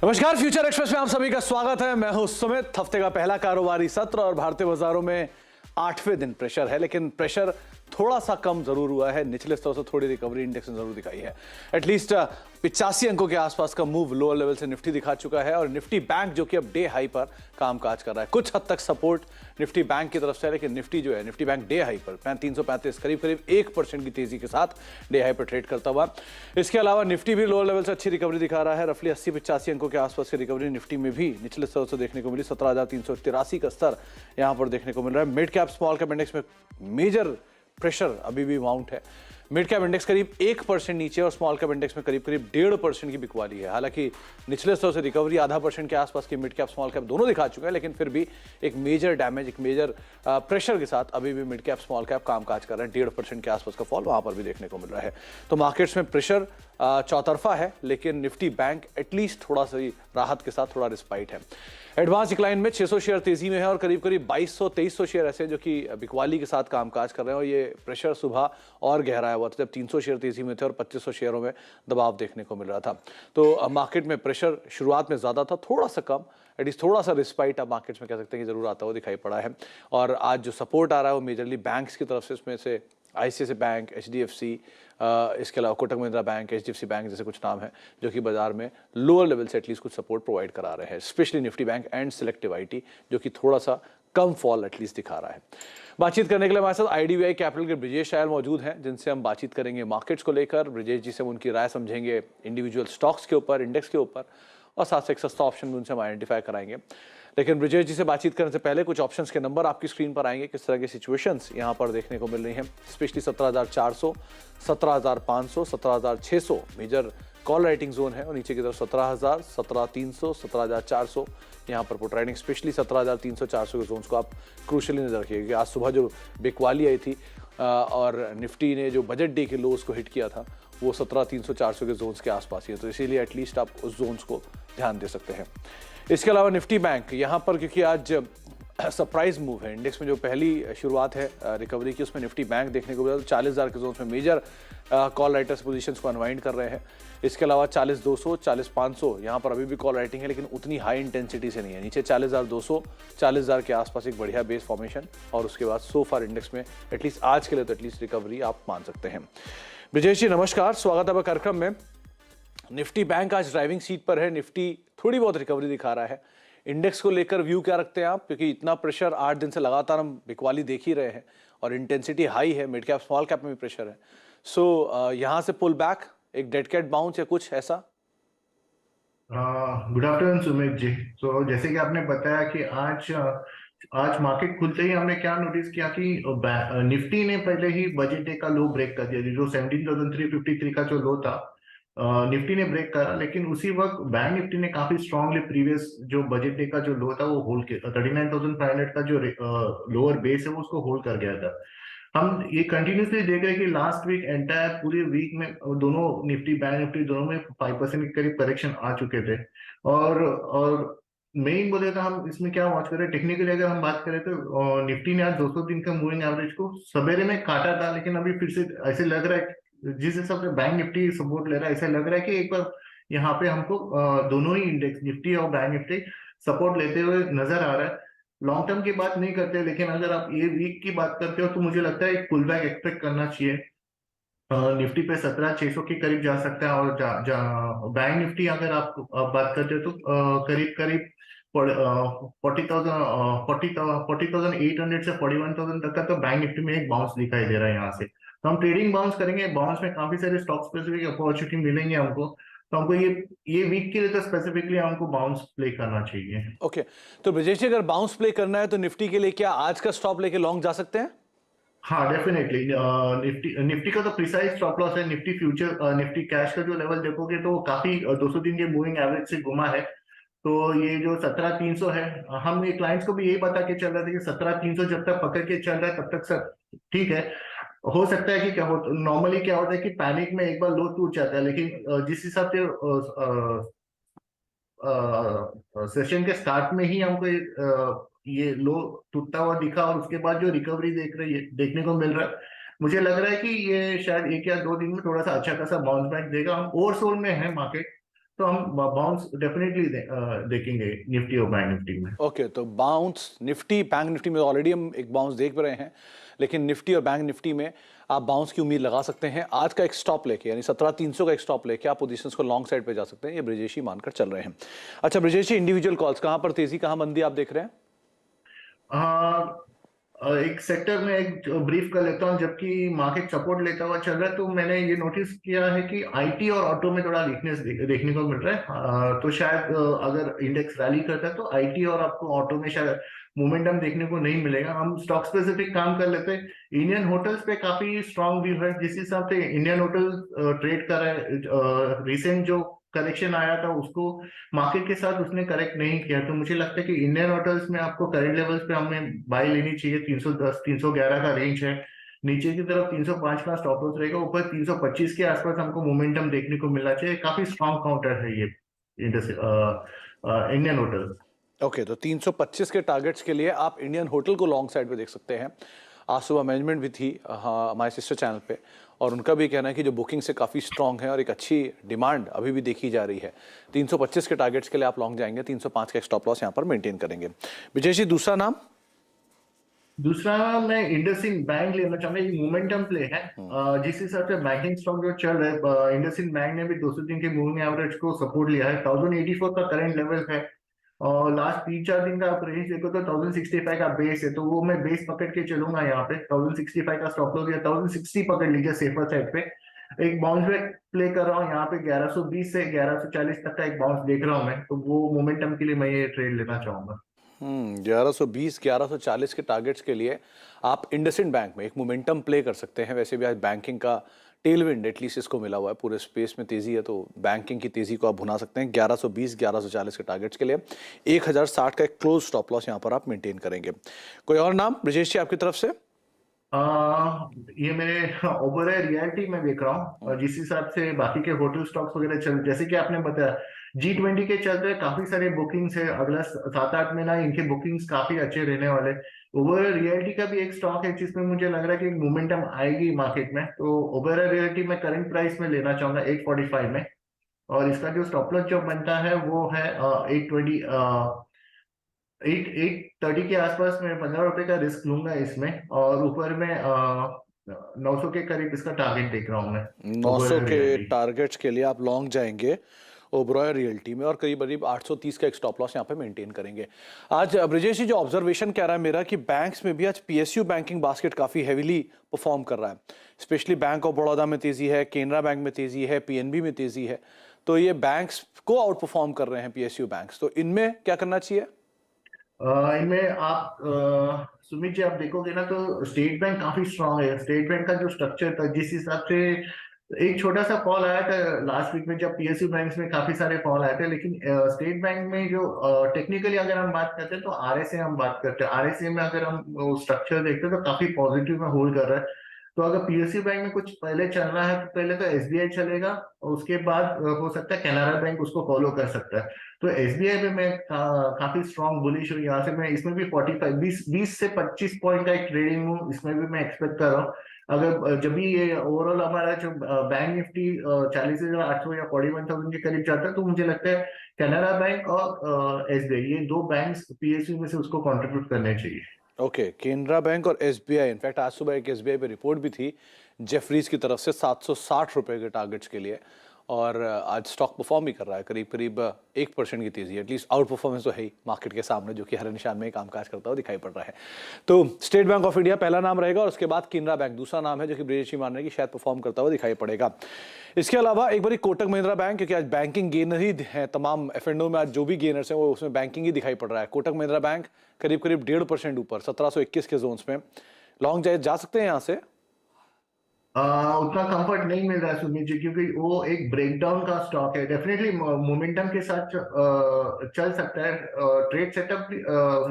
नमस्कार, future express में आप सभी का स्वागत है। मैं हूं सुमित। हफ्ते का पहला कारोबारी सत्र और भारतीय बाजारों में 8वें दिन प्रेशर है, लेकिन प्रेशर थोड़ा सा कम जरूर हुआ है। निचले स्तर से थोड़ी रिकवरी इंडेक्स ने जरूर दिखाई है। एटलीस्ट 85 अंकों के आसपास का मूव लोअर लेवल से निफ्टी दिखा चुका है और निफ्टी बैंक जो कि अब डे हाई पर कामकाज कर रहा है। कुछ हद तक सपोर्ट निफ्टी बैंक की तरफ से है, लेकिन निफ्टी जो है निफ्टी बैंक डे हाई पर 335 करीब 1% की तेजी के साथ डे हाई पर ट्रेड करता हुआ। इसके अलावा निफ्टी भी लोअर लेवल से अच्छी रिकवरी दिखा रहा है। रफली 80-85 अंकों के आसपास की रिकवरी निफ्टी में भी निचले स्तर से देखने को मिली। 17,383 का स्तर यहां पर देखने को मिल रहा है। Mid cap small cap index में मेजर प्रेशर अभी भी माउंट है। मिड कैप इंडेक्स करीब 1% नीचे और स्मॉल कैप इंडेक्स में करीब 1.5% की बिकवाली है। हालांकि निचले स्तर से रिकवरी आधा % के आसपास की मिड कैप स्मॉल कैप दोनों दिखा चुके हैं, लेकिन फिर भी एक मेजर डैमेज, एक मेजर प्रेशर के साथ अभी भी मिड कैप स्मॉल कैप कामकाज कर रहे हैं। 1.5% के आसपास का फॉल वहां पर भी देखने को मिल रहा है। तो मार्केट्स में प्रेशर चौतरफा है, लेकिन निफ्टी बैंक एटलीस्ट थोड़ा सा राहत के साथ थोड़ा रिस्पाइट है। एडवांस डिक्लाइन में 600 शेयर तेजी में है और करीब 2200-2300 शेयर ऐसे जो कि बिकवाली के साथ कामकाज कर रहे हैं। और ये प्रेशर सुबह और गहराया हुआ था जब 300 शेयर तेजी में थे और 2500 शेयरों में दबाव देखने को मिल रहा था। तो मार्केट में प्रेशर शुरुआत में ज्यादा था, थोड़ा सा कम, एटलीस्ट थोड़ा सा रिस्पाइट आप मार्केट्स में कह सकते हैं कि जरूर आता हुआ दिखाई पड़ा है। और आज जो सपोर्ट आ रहा है वो मेजरली बैंक्स की तरफ से, इसमें से आईसीआईसीआई बैंक, एचडीएफसी, इसके अलावा Kotak Mahindra bank, HDFC bank जैसे कुछ नाम हैं जो कि बाजार में लोअर लेवल से एटलीस्ट कुछ सपोर्ट प्रोवाइड करा रहे हैं। Specially Nifty bank and selective IT जो कि थोड़ा सा कम फॉल एटलीस्ट दिखा रहा है। बातचीत करने के लिए हमारे साथ आईडीबीआई कैपिटल के ब्रिजेश आयल मौजूद हैं, जिनसे हम बातचीत करेंगे मार्केट्स को लेकर। ब्रिजेश जी से हम उनकी राय समझेंगे इंडिविजुअल स्टॉक्स के ऊपर, इंडेक्स के ऊपर, और साथ से एक सस्ता ऑप्शन भी उनसे हम आइडेंटिफाई कराएंगे। लेकिन ब्रिजेश जी से बातचीत करने से पहले कुछ ऑप्शंस के नंबर आपकी स्क्रीन पर आएंगे, किस तरह की सिचुएशंस यहां पर देखने को मिल रही हैं। Specially 17,400, 17,500, 17,600 major call writing zone है और नीचे की तरफ 17,000, 17,300, 17,400 यहाँ पर पुट राइटिंग। स्पेशली 17,300-400 के जोन्स को आप क्रूशली नजर रखिएगा कि आज सुबह जो बिकवाली आई थी और निफ्टी ने जो बजट डे के लोस को हिट किया था वो 17,300-400 के जोन्स के आसपास ही है। तो इसीलिए एटलीस्ट आप उस जोन्स को ध्यान दे सकते हैं। इसके अलावा निफ्टी बैंक यहाँ पर, क्योंकि आज सरप्राइज मूव है, इंडेक्स में जो पहली शुरुआत है रिकवरी की उसमें निफ्टी बैंक देखने को मिला। तो 40,000 के जोन्स में मेजर कॉल राइटर्स पोजीशंस को अनवाइंड कर रहे हैं। इसके अलावा 40,200, 40,500 यहाँ पर अभी भी कॉल राइटिंग है, लेकिन उतनी हाई इंटेंसिटी से नहीं है। नीचे 40,200, 40,000 के आसपास एक बढ़िया बेस फॉर्मेशन और उसके बाद सो फार इंडेक्स में एटलीस्ट आज के लिए तो एटलीस्ट रिकवरी आप मान सकते हैं। ब्रिजेश जी नमस्कार, स्वागत है आपका कार्यक्रम में। निफ्टी बैंक आज ड्राइविंग सीट पर है, निफ्टी थोड़ी बहुत रिकवरी दिखा रहा है। इंडेक्स को लेकर व्यू क्या रखते हैं आप, क्योंकि इतना प्रेशर 8 दिन से लगातार हम बिकवाली देख ही रहे हैं और इंटेंसिटी हाई है, मिड कैप स्मॉल कैप में भी प्रेशर है। सो यहाँ से पुल बैक, एक डेड कैट बाउंस या कुछ ऐसा? Good afternoon Sumit ji. तो जैसे कि आपने बताया कि आज मार्केट खुलते ही हमने क्या नोटिस किया कि निफ्टी ने पहले ही बजट डे का लो ब्रेक कर दिया। जो 17,353 का जो लो था निफ्टी ने ब्रेक करा, लेकिन उसी वक्त बैंक निफ्टी ने काफी स्ट्रांगली प्रीवियस जो बजट डे का जो लो था वो होल्ड किया। 39,500 का जो लोअर बेस है वो उसको होल्ड कर गया था। हम ये कंटिन्यूसली देख रहे हैं कि लास्ट वीक एंटायर पूरे वीक में दोनों निफ्टी बैंक निफ्टी दोनों में 5% के करीब करेक्शन आ चुके थे। और मेन बोले तो हम इसमें क्या वॉच करें, टेक्निकली अगर हम बात करें तो निफ्टी ने आज 200 दिन का मूविंग एवरेज को सवेरे में काटा था, लेकिन अभी फिर से ऐसे लग रहा है जिस हिसाब से बैंक निफ्टी सपोर्ट ले रहा है, ऐसा लग रहा है कि एक बार यहाँ पे हमको दोनों ही इंडेक्स निफ्टी और बैंक निफ्टी सपोर्ट लेते हुए नजर आ रहा है। लॉन्ग टर्म की बात नहीं करते, लेकिन अगर आप ये वीक की बात करते हो तो मुझे लगता है एक पुल बैक एक्सपेक्ट करना चाहिए। निफ्टी पे 17,600 के करीब जा सकता है और बैंक निफ्टी अगर आप बात करते हो तो करीब 40,800 से 41,000 तक का तो बैंक निफ्टी में एक बाउंस दिखाई दे रहा है यहाँ से। तो हम ट्रेडिंग बाउंस करेंगे, बाउंस में काफी सारे स्टॉक स्पेसिफिक अपॉर्चुनिटी मिलेंगे हमको। तो हमको ये वीक के लिए तो स्पेसिफिकली हमको बाउंस प्ले करना चाहिए। ओके, तो ब्रिजेश जी अगर बाउंस प्ले करना है तो निफ्टी के लिए क्या आज का स्टॉप लेके लॉन्ग जा सकते हैं? हाँ डेफिनेटली, निफ्टी का तो प्रिसाइज स्टॉप लॉस है। निफ्टी फ्यूचर निफ्टी कैश का जो लेवल देखोगे तो काफी 200 दिन के मूविंग एवरेज से घुमा है। तो ये जो 17,300 है, हम ये क्लाइंट्स को भी यही बता के चल रहे थे कि 17,300 जब तक पकड़ के चल रहा है तब तक सब ठीक है। हो सकता है कि क्या हो, नॉर्मली क्या होता है कि पैनिक में एक बार लो टूट जाता है, लेकिन जिस हिसाब से सेशन के स्टार्ट में ही हमको ये लो टूटता हुआ दिखा और उसके बाद जो रिकवरी देखने को मिल रहा है, मुझे लग रहा है कि ये शायद 1 या 2 दिन में थोड़ा सा अच्छा खासा बाउंस बैक देगा। हम ओवरसोल्ड में है मार्केट, तो हम बाउंस डेफिनेटली देखेंगे निफ्टी और बैंक निफ्टी में। ओके, तो बाउंस निफ्टी बैंक निफ्टी में ऑलरेडी हम एक बाउंस देख रहे हैं, लेकिन निफ्टी और बैंक निफ्टी में आप बाउंस की उम्मीद लगा सकते हैं। आज का एक स्टॉप लेके, यानी 17,300 का एक स्टॉप लेके आप पोजीशंस को लॉन्ग साइड पे जा सकते हैं, ये ब्रिजेश जी मानकर चल रहे हैं। अच्छा ब्रिजेश जी, इंडिविजुअल कॉल्स कहाँ पर तेजी कहाँ मंदी आप देख रहे हैं? एक सेक्टर में एक ब्रीफ कर लेता हूँ। जबकि मार्केट सपोर्ट लेता हुआ चल रहा है, तो मैंने ये नोटिस किया है कि आईटी और ऑटो में थोड़ा वीकनेस देखने को मिल रहा है। तो शायद अगर इंडेक्स रैली करता है तो आईटी और आपको ऑटो में शायद मोमेंटम देखने को नहीं मिलेगा। हम स्टॉक स्पेसिफिक काम कर लेते हैं। इंडियन होटल्स पे काफी स्ट्रांग व्यू है। जिस हिसाब से इंडियन होटल ट्रेड कर रहा है, रिसेंट जो करेक्शन आया था उसको मार्केट के साथ उसने करेक्ट नहीं किया, तो मुझे लगता है कि इंडियन होटल्स में आपको करंट लेवल्स पे हमें बाय लेनी चाहिए। 310 311 का रेंज है, नीचे की तरफ 305 का स्टॉप लॉस रहेगा, ऊपर 325 के आसपास हमको मोमेंटम देखने को मिलना चाहिए। काफी स्ट्रॉन्ग काउंटर है ये इंडियन होटल। ओके, तो 325 के टारगेट्स के लिए आप इंडियन होटल को लॉन्ग साइड पे देख सकते हैं। आज सुबह मैनेजमेंट भी थी हमारे सिस्टर चैनल पे, और उनका भी कहना है कि जो बुकिंग से काफ़ी स्ट्रांग है और एक अच्छी डिमांड अभी भी देखी जा रही है। 325 के टारगेट्स के लिए आप लॉन्ग जाएंगे, 305 का एक स्टॉप लॉस यहाँ पर मेंटेन करेंगे। विजय जी, दूसरा नाम? दूसरा मैं इंडसइंड बैंक लेना चाहूंगा। ये मोमेंटम प्ले है। जिस हिसाब से बैंकिंग स्टॉक जो चल रहा है, इंडसइंड बैंक ने भी 200 दिन के मूविंग एवरेज को सपोर्ट लिया है। 1084 का करंट लेवल है, और लास्ट 3-4 दिन का आप रेंज देखो तो 1065 का बेस है, तो वो मैं बेस पकड़ के चलूंगा यहाँ पे। 1065 का स्टॉप लॉस या 1060 पकड़ लीजिए सेफर साइड पे। एक बाउंस बैक प्ले कर रहा हूँ यहाँ पे। 1120 से 1140 तक का एक बाउंस देख रहा हूँ मैं, तो वो मोमेंटम के लिए मैं ये ट्रेड लेना चाहूंगा। 1120 1140 के टारगेट्स के लिए आप इंडसइंड बैंक में एक मोमेंटम प्ले कर सकते हैं। वैसे भी आज बैंकिंग का टेलविंड एटलीस्ट इसको मिला हुआ है, पूरे स्पेस में तेजी है, तो बैंकिंग की तेजी को आप भुना सकते हैं। 1120 1140 के टारगेट्स के लिए 1060 का एक क्लोज स्टॉप लॉस यहाँ पर आप मेंटेन करेंगे। कोई और नाम ब्रजेश जी आपकी तरफ से? ये मेरे ओबेरॉय रियल्टी में देख रहा हूँ, और जिस हिसाब से बाकी के होटल स्टॉक्स वगैरह चल, जैसे कि आपने बताया G20 के चलते काफी सारे बुकिंग्स है। अगला 7-8 महीना इनके बुकिंग्स काफी अच्छे रहने वाले। ओबेरॉय रियल्टी का भी एक स्टॉक है जिसमें मुझे लग रहा है कि मोमेंटम आएगी मार्केट में, तो ओबेरॉय रियल्टी में करंट प्राइस में लेना चाहूंगा 845 में। और इसका जो स्टॉप लॉस जो बनता है वो है 820 830 के आसपास। मैं 15 रुपए का रिस्क लूंगा इसमें, और ऊपर में 900 के करीब इसका टारगेट देख रहा हूँ मैं। 900 के रियल्टी टारगेट्स के लिए आप लॉन्ग जाएंगे ओबेरॉय रियल्टी में, और करीब करीब 830 का एक स्टॉप लॉस यहाँ पे मेंटेन करेंगे। आज ब्रजेश जी, जो ऑब्जर्वेशन कह रहा है मेरा कि बैंक्स में भी आज पीएसयू बैंकिंग बास्केट काफी हेवीली परफॉर्म कर रहा है। स्पेशली बैंक ऑफ बड़ौदा में तेजी है, केनरा बैंक में तेजी है, पीएनबी में तेजी है, तो ये बैंक्स को आउट परफॉर्म कर रहे हैं पीएसयू बैंक्स, तो इनमें क्या करना चाहिए? इनमें आप सुमित जी आप देखोगे ना तो स्टेट बैंक काफी स्ट्रांग है। स्टेट बैंक का जो स्ट्रक्चर था, जिस हिसाब से एक छोटा सा फॉल आया था लास्ट वीक में, जब पीएसयू बैंक्स में काफी सारे फॉल आए थे, लेकिन स्टेट बैंक में जो टेक्निकली अगर हम बात करते हैं तो आरएसए हम बात करते हैं। आरएसए में अगर हम स्ट्रक्चर देखते हैं तो काफी पॉजिटिव में होल्ड कर रहा है। तो अगर पीएसयू बैंक में कुछ पहले चल रहा है तो पहले तो एसबीआई चलेगा, और उसके बाद हो सकता है कैनरा बैंक उसको फॉलो कर सकता है। तो एसबीआई में मैं काफी स्ट्रॉन्ग बुलिश हूँ। यहाँ से मैं इसमें भी 20 से 25 पॉइंट का एक ट्रेडिंग हूँ, इसमें भी मैं एक्सपेक्ट कर रहा हूँ। अगर जब भी ये ओवरऑल हमारा जो बैंक निफ्टी 40,800 या 41,000 के करीब जाता है, तो मुझे लगता है कैनरा बैंक और एसबीआई, ये दो बैंक्स पीएसयू में से उसको कंट्रीब्यूट करने चाहिए। ओके, केनरा बैंक और एसबीआई, इनफैक्ट आज सुबह एक एसबीआई पे रिपोर्ट भी थी जेफरीज की तरफ से 760 रुपए के टारगेट्स के लिए, और आज स्टॉक परफॉर्म भी कर रहा है, करीब करीब 1% की तेजी, एटलीस्ट आउट परफॉर्मेंस तो है ही मार्केट के सामने, जो कि हर निशान में कामकाज करता हुआ दिखाई पड़ रहा है। तो स्टेट बैंक ऑफ इंडिया पहला नाम रहेगा, और उसके बाद केनरा बैंक दूसरा नाम है, जो कि ब्रजेश जी मान रहे हैं कि शायद परफॉर्म करता हुआ दिखाई पड़ेगा। इसके अलावा एक बार कोटक महिंद्रा बैंक, क्योंकि आज बैंकिंग गेनर ही है, तमाम एफएनओ में आज जो भी गेनर्स हैं वो उसमें बैंकिंग ही दिखाई पड़ रहा है। कोटक महिंद्रा बैंक करीब करीब 1.5% ऊपर 1721 के जोन्स में, लॉन्ग जा सकते हैं यहाँ से? उतना कंफर्ट नहीं मिल रहा है सुमित जी, क्योंकि वो एक ब्रेकडाउन का स्टॉक है। डेफिनेटली मोमेंटम के साथ चल सकता है। Trade setup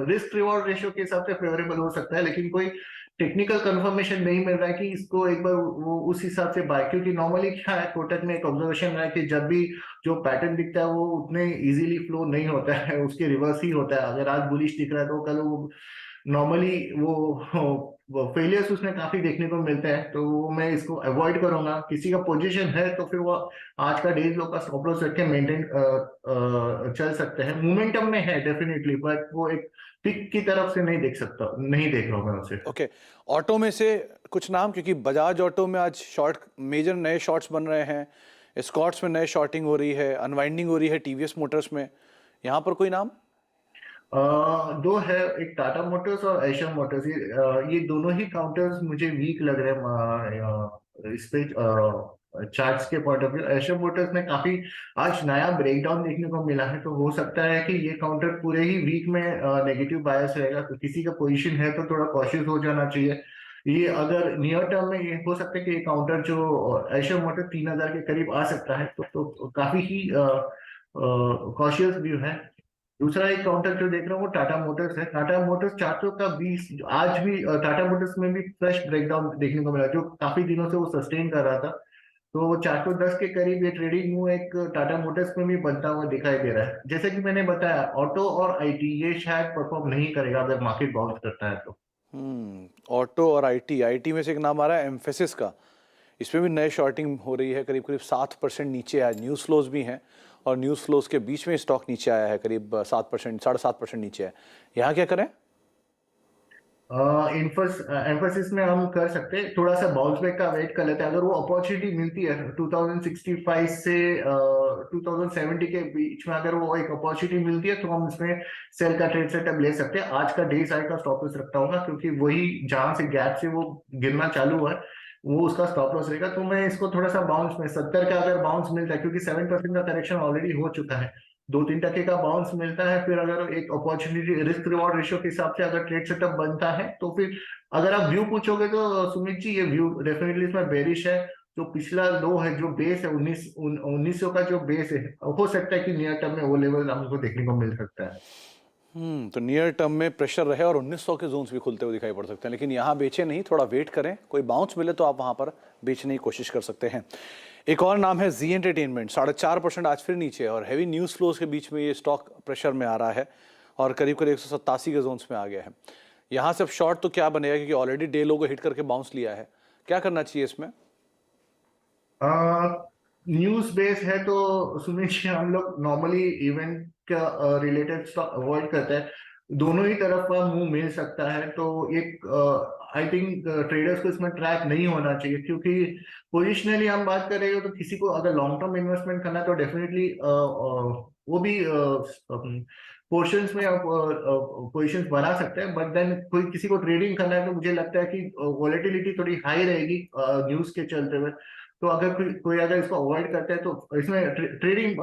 risk reward ratio के हिसाब से फेवरेबल हो सकता है, लेकिन कोई टेक्निकल कंफर्मेशन नहीं मिल रहा है कि इसको एक बार वो उस हिसाब से बाय। क्योंकि नॉर्मली क्या है, कोटक में एक ऑब्जर्वेशन रहा है कि जब भी जो पैटर्न दिखता है वो उतने इजीली फ्लो नहीं होता है, उसके रिवर्स ही होता है। अगर आज बुलिश दिख रहा है तो कल वो नॉर्मली वो फेलियर्स उसमें काफी देखने को मिलते हैं, तो मैं इसको अवॉइड करूंगा। किसी का पोजीशन है तो फिर वो आज का डेज लो का स्टॉप लॉस रख के मेंटेन चल सकते हैं। मोमेंटम में है डेफिनेटली, बट वो एक पिक की तरफ से नहीं देख रहा हूँ मैं उसे। ओके, ऑटो में से कुछ नाम, क्योंकि बजाज ऑटो में आज शॉर्ट मेजर नए शॉर्ट्स बन रहे हैं, स्कॉट्स में नए शॉर्टिंग हो रही है, अनवाइंडिंग हो रही है टीवीएस मोटर्स में, यहाँ पर कोई नाम? दो है, एक टाटा मोटर्स और एशियन मोटर्स। ये दोनों ही काउंटर्स मुझे वीक लग रहे हैं इस पे चार्ट्स के point of view. Asian Motors में काफी आज नया ब्रेकडाउन देखने को मिला है, तो हो सकता है कि ये काउंटर पूरे ही वीक में नेगेटिव बायस रहेगा। तो किसी का पोजीशन है तो थोड़ा कॉशियस हो जाना चाहिए। ये अगर नियर टर्म में ये हो सकता है कि ये काउंटर जो एशियन मोटर 3000 के करीब आ सकता है, तो काफी ही कॉशियस व्यू है। दूसरा एक काउंटर जो देख रहा हूँ वो टाटा मोटर्स है। टाटा मोटर्स 400 का 20 आज भी टाटा मोटर्स में भी फ्रेश ब्रेकडाउन देखने को मिला, जो काफी दिनों से वो सस्टेन कर रहा था। तो वो 410 के करीब ये ट्रेडिंग मूव एक टाटा मोटर्स में भी बनता हुआ दिखाई दे रहा है। जैसे कि मैंने बताया, ऑटो और आईटी ये शायद परफॉर्म नहीं करेगा अगर मार्केट बाउंस करता है तो। ऑटो और आईटी में से एक नाम आ रहा है एम्फेसिस का, इसमें भी नए शॉर्टिंग हो रही है, करीब करीब 7% नीचे आया। न्यूज़ फ्लोज भी हैं और न्यूज़ फ्लोज के बीच में स्टॉक नीचे आया है, करीब 7%, 7.5% नीचे है। यहाँ क्या करें? एम्फोसिस में हम कर सकते हैं, थोड़ा सा बाउंस बैक का वेट कर लेते हैं। अगर वो अपॉर्चुनिटी मिलती है 2065 से 2070 के बीच में, अगर वो एक अपॉर्चुनिटी मिलती है तो हम इसमें सेल का ट्रेड सेटअप ले सकते हैं। आज का डे साइड का स्टॉप लॉस रखता हूँ, क्योंकि वही जहां से गैप से वो गिरना चालू हुआ है वो उसका स्टॉप लॉस रहेगा। तो मैं इसको थोड़ा सा बाउंस में 70 का अगर बाउंस मिलता है, क्योंकि 7% का करेक्शन ऑलरेडी हो चुका है, 2-3% का बाउंस मिलता है, फिर अगर एक अपॉर्चुनिटी रिस्क रिवॉर्ड रेशियो के हिसाब से अगर ट्रेड सेटअप बनता है, तो फिर अगर आप व्यू पूछोगे तो सुमित जी, ये व्यू डेफिनेटली इसमें बेरिश है। जो पिछला लो है, जो बेस है 1900 का जो बेस है, हो सकता है कि नियर टर्म में वो लेवल हमको देखने को मिल सकता है। तो नियर टर्म में प्रेशर रहे और 1900 के जोन्स भी खुलते हुए दिखाई पड़ सकते हैं, लेकिन यहाँ बेचे नहीं, थोड़ा वेट करें, कोई बाउंस मिले तो आप वहाँ पर बेचने की कोशिश कर सकते हैं। एक और नाम है जी एंटरटेनमेंट, 4.5% आज फिर नीचे है और हैवी न्यूज़ फ्लोज के बीच में ये स्टॉक प्रेशर में आ रहा है और करीब करीब 187 के जोन्स में आ गया है। यहाँ से अब शॉर्ट तो क्या बनेगा, क्योंकि ऑलरेडी डे लो को हिट करके बाउंस लिया है, क्या करना चाहिए इसमें? न्यूज बेस है तो सुमित जी, हम लोग नॉर्मली इवेंट का रिलेटेड स्टॉक अवॉइड करते हैं। दोनों ही तरफ का मुंह मिल सकता है, तो एक आई थिंक ट्रेडर्स को इसमें ट्रैप नहीं होना चाहिए, क्योंकि पोजिशनली हम बात कर रहे हो तो किसी को अगर लॉन्ग टर्म इन्वेस्टमेंट करना है तो डेफिनेटली वो भी पोर्शंस में आप पोजिशंस बना सकते हैं। बट देन कोई किसी को ट्रेडिंग करना है तो मुझे लगता है कि वॉलेटिलिटी थोड़ी हाई रहेगी न्यूज के चलते हुए। तो अगर कोई अगर इसको अवॉइड करता है तो इसमें ट्रेडिंग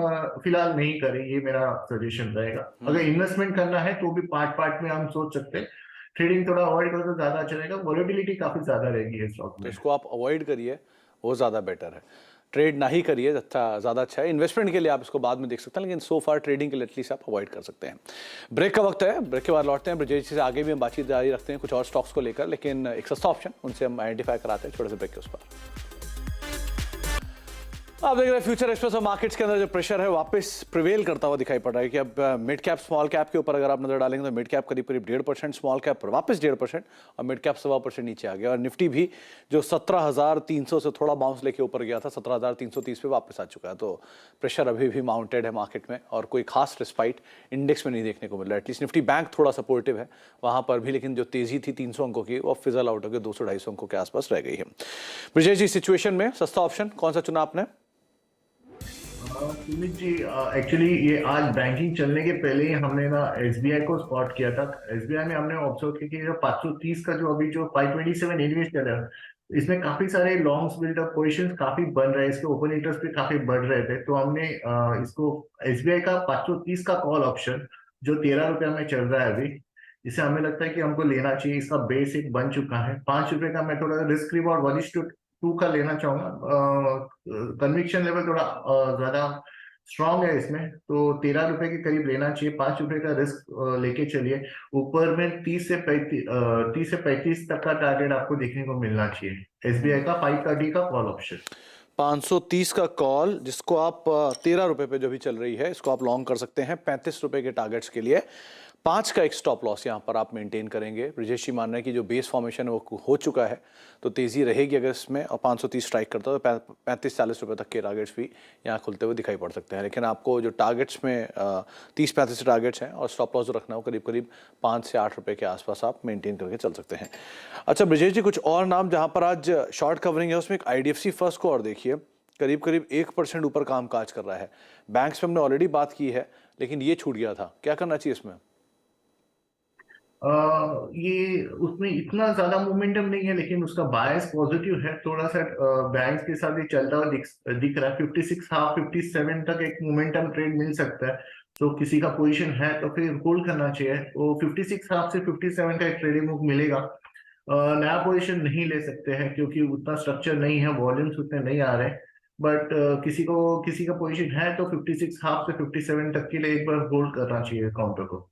फिलहाल नहीं करें, ये मेरा सजेशन रहेगा। अगर इन्वेस्टमेंट करना है तो भी पार्ट पार्ट में हम सोच सकते हैं। ट्रेडिंग थोड़ा अवॉइड करो तो ज्यादा अच्छा रहेगा, वॉलेटिलिटी काफी ज्यादा रहेगी इस स्टॉक तो में। इसको आप अवॉइड करिए, वो ज़्यादा बेटर है। ट्रेड ना ही करिए, ज़्यादा अच्छा है। इन्वेस्टमेंट के लिए आप इसको बाद में देख सकते हैं, लेकिन सो फार ट्रेडिंग के लिए एटलीस्ट आप अवॉइड कर सकते हैं। ब्रेक का वक्त है, ब्रेक के बाद लौटते हैं। ब्रजेश जी से आगे भी हम बातचीत जारी रखते हैं कुछ और स्टॉक्स को लेकर, लेकिन एक सस्ता ऑप्शन उनसे हम आइडेंटिफाई कराते हैं छोटे से ब्रेक के उस पर। आप देख रहे हैं फ्यूचर एक्सप्रेस मार्केट्स के अंदर जो प्रेशर है वापस प्रिवेल करता हुआ दिखाई पड़ रहा है कि अब मिड कैप स्मॉल कैप के ऊपर अगर आप नजर डालेंगे तो मिड कैप करीब करीब 1.5%, स्मॉल कैप पर वापस 1.5% और मिड कैप 1.25% नीचे आ गया। और निफ्टी भी जो 17,300 से थोड़ा बाउंस लेके ऊपर गया था, 17,330 पे वापस आ चुका है। तो प्रेशर अभी भी माउंटेड है मार्केट में और कोई खास रिस्पाइट इंडेक्स में नहीं देखने को मिल रहा है। एटलीस्ट निफ्टी बैंक थोड़ा सपोर्टिव है वहां पर भी, लेकिन जो तेजी थी 300 अंकों की वो फिजल आउट होकर 200-250 अंकों के आसपास रह गई है। ब्रजेश जी, सिचुएशन में सस्ता ऑप्शन कौन सा चुना आपने? सुमित जी, एक्चुअली ये आज बैंकिंग चलने के पहले ही हमने ना एसबीआई को स्पॉट किया था। एसबीआई में हमने ऑब्जर्व किया कि जो 530 का जो अभी जो 527 एनिवेश चल रहा है, इसमें काफी सारे लॉन्ग्स बिल्डअप पोजिशन काफी बन रहे हैं, इसके ओपन इंटरेस्ट भी काफी बढ़ रहे थे। तो हमने इसको एसबीआई का 530 का कॉल ऑप्शन जो 13 रुपया में चल रहा है अभी, इसे हमें लगता है कि हमको लेना चाहिए। इसका बेस एक बन चुका है 5 रुपए का। मैं थोड़ा रिस्क रिवॉर्ड 1:2 का लेना चाहूंगा। कन्विक्शन लेवल थोड़ा ज्यादा स्ट्रांग है इसमें, तो 13 रुपए के करीब लेना चाहिए। 5 रुपए का रिस्क लेके चलिए। ऊपर में 30 से 35 तक का टारगेट आपको देखने को मिलना चाहिए। एसबीआई का 530 का कॉल ऑप्शन, 530 का कॉल, जिसको आप 13 रुपए पे जो भी चल रही है इसको आप लॉन्ग कर सकते हैं 35 रुपए के टारगेट्स के लिए। 5 का एक स्टॉप लॉस यहाँ पर आप मेंटेन करेंगे। ब्रिजेश जी मान रहे हैं कि जो बेस फॉर्मेशन है वो हो चुका है, तो तेज़ी रहेगी अगर इसमें, और 530 स्ट्राइक करता है तो 35-40 रुपये तक के टारगेट्स भी यहाँ खुलते हुए दिखाई पड़ सकते हैं। लेकिन आपको जो टारगेट्स में 30-35 टारगेट्स हैं और स्टॉप लॉस जो रखना हो करीब करीब 5 से 8 रुपये के आसपास आप मेंटेन करके चल सकते हैं। अच्छा ब्रिजेश जी, कुछ और नाम जहाँ पर आज शॉर्ट कवरिंग है, उसमें एक IDFC फर्स्ट को और देखिए, करीब करीब 1% ऊपर काम काज कर रहा है। बैंक्स पे हमने ऑलरेडी बात की है, लेकिन ये छूट गया था, क्या करना चाहिए इसमें? ये उसमें इतना ज्यादा मोमेंटम नहीं है, लेकिन उसका बायस पॉजिटिव है थोड़ा सा। बैंक्स के साथ ये चलता हुआ दिख रहा है। 56 हाफ 57 तक एक मोमेंटम ट्रेड मिल सकता है, तो किसी का पोजीशन है तो फिर होल्ड करना चाहिए। वो 56 हाफ से 57 का एक ट्रेडिंग मूव मिलेगा। नया पोजीशन नहीं ले सकते हैं क्योंकि उतना स्ट्रक्चर नहीं है, वॉल्यूम्स उतने नहीं आ रहे। बट किसी का पोजीशन है तो 56 हाफ से 57 तक के लिए एक बार होल्ड करना चाहिए काउंटर को।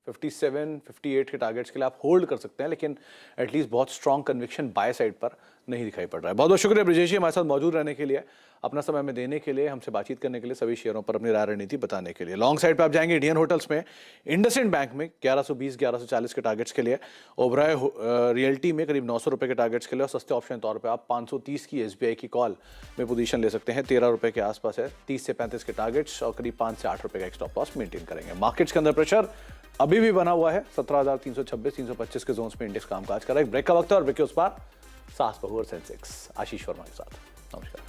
57-58 के टारगेट्स के लिए आप होल्ड कर सकते हैं, लेकिन एटलीस्ट बहुत स्ट्रॉन्ग कन्विक्शन बाय साइड पर नहीं दिखाई पड़ रहा है। बहुत बहुत शुक्रिया ब्रिजेश जी हमारे साथ मौजूद रहने के लिए, अपना समय हमें देने के लिए, हमसे बातचीत करने के लिए, सभी शेयरों पर अपनी राय रणनीति बताने के लिए। लॉन्ग साइड पे आप जाएंगे इंडियन होटल्स में, इंडसइंड बैंक में 1120-1140 के टारगेट्स के लिए, ओबराय रियल्टी में करीब 900 रुपये के टारगेट्स के लिए, और सस्ते ऑप्शन तौर पर आप 530 की SBI की कॉल में पोजीशन ले सकते हैं। 13 रुपये के आसपास है, 30 से 35 के टारगेट्स और करीब 5 से 8 रुपये का एक स्टॉप लॉस मेंटेन करेंगे। मार्केट्स के अंदर प्रेशर अभी भी बना हुआ है, 17,326-325 के जोन्स में इंडेक्स कामकाज कर रहा है। ब्रेक का वक्त है और ब्रेक के उस पार सास बहु और सेंसेक्स। आशीष वर्मा के साथ, नमस्कार।